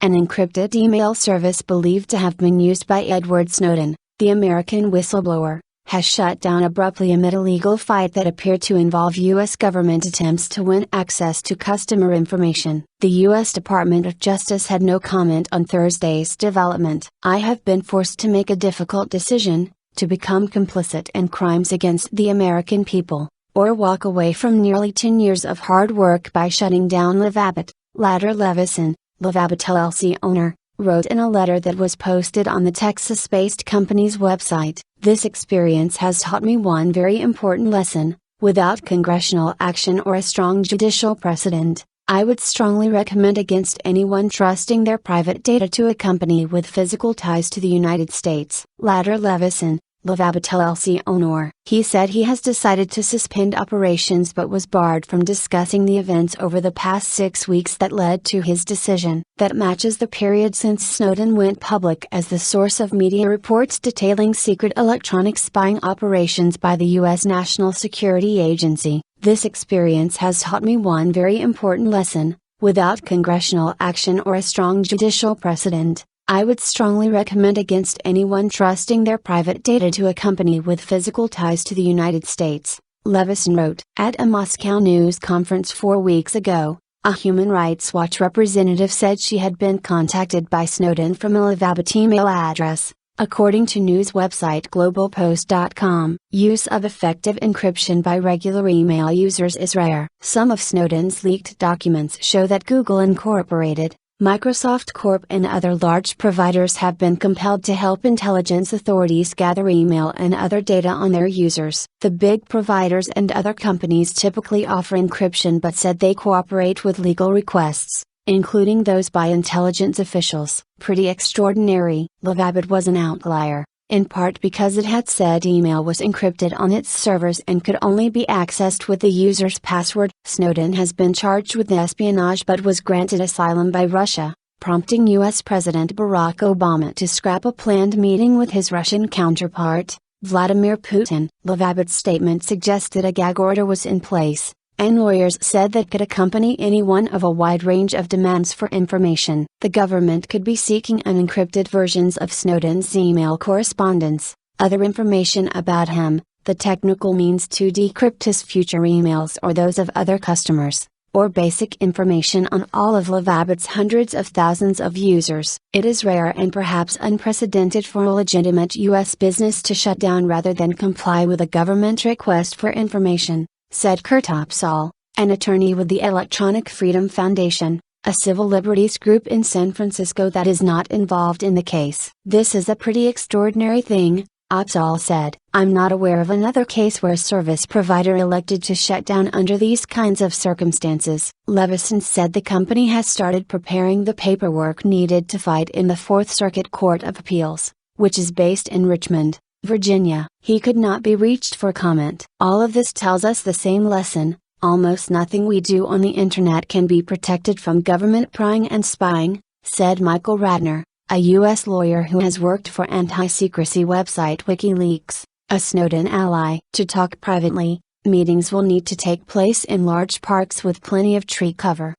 an encrypted email service believed to have been used by Edward Snowden, the American whistleblower, has shut down abruptly amid a legal fight that appeared to involve U.S. government attempts to win access to customer information. The U.S. Department of Justice had no comment on Thursday's development. "I have been forced to make a difficult decision, to become complicit in crimes against the American people, or walk away from nearly 10 years of hard work by shutting down Lavabit," Ladar Levison, Lavabit LLC owner, wrote in a letter that was posted on the Texas-based company's website. "This experience has taught me one very important lesson: without congressional action or a strong judicial precedent, I would strongly recommend against anyone trusting their private data to a company with physical ties to the United States." Ladar Levison, Lavabit LLC owner. He said he has decided to suspend operations but was barred from discussing the events over the past 6 weeks that led to his decision. That matches the period since Snowden went public as the source of media reports detailing secret electronic spying operations by the U.S. National Security Agency. "This experience has taught me one very important lesson: without congressional action or a strong judicial precedent, I would strongly recommend against anyone trusting their private data to a company with physical ties to the United States," Levison wrote. At a Moscow news conference 4 weeks ago, a Human Rights Watch representative said she had been contacted by Snowden from a Lavabit email address, according to news website globalpost.com. Use of effective encryption by regular email users is rare. Some of Snowden's leaked documents show that Google Incorporated, Microsoft Corp. And other large providers have been compelled to help intelligence authorities gather email and other data on their users. The big providers and other companies typically offer encryption but said they cooperate with legal requests, including those by intelligence officials. Pretty extraordinary. Lavabit was an outlier, in part because it had said email was encrypted on its servers and could only be accessed with the user's password. Snowden has been charged with espionage but was granted asylum by Russia, prompting U.S. President Barack Obama to scrap a planned meeting with his Russian counterpart, Vladimir Putin. Lavabit's statement suggested a gag order was in place, and lawyers said that could accompany any one of a wide range of demands for information. The government could be seeking unencrypted versions of Snowden's email correspondence, other information about him, the technical means to decrypt his future emails or those of other customers, or basic information on all of Lavabit's hundreds of thousands of users. It is rare and perhaps unprecedented for a legitimate U.S. business to shut down rather than comply with a government request for information, said Kurt Opsahl, an attorney with the Electronic Freedom Foundation, a civil liberties group in San Francisco that is not involved in the case. "This is a pretty extraordinary thing," Opsahl said. "I'm not aware of another case where a service provider elected to shut down under these kinds of circumstances." Levison said the company has started preparing the paperwork needed to fight in the Fourth Circuit Court of Appeals, which is based in Richmond, Virginia. He could not be reached for comment. "All of this tells us the same lesson: almost nothing we do on the internet can be protected from government prying and spying," said Michael Ratner, a U.S. lawyer who has worked for anti-secrecy website WikiLeaks, a Snowden ally. To talk privately, meetings will need to take place in large parks with plenty of tree cover.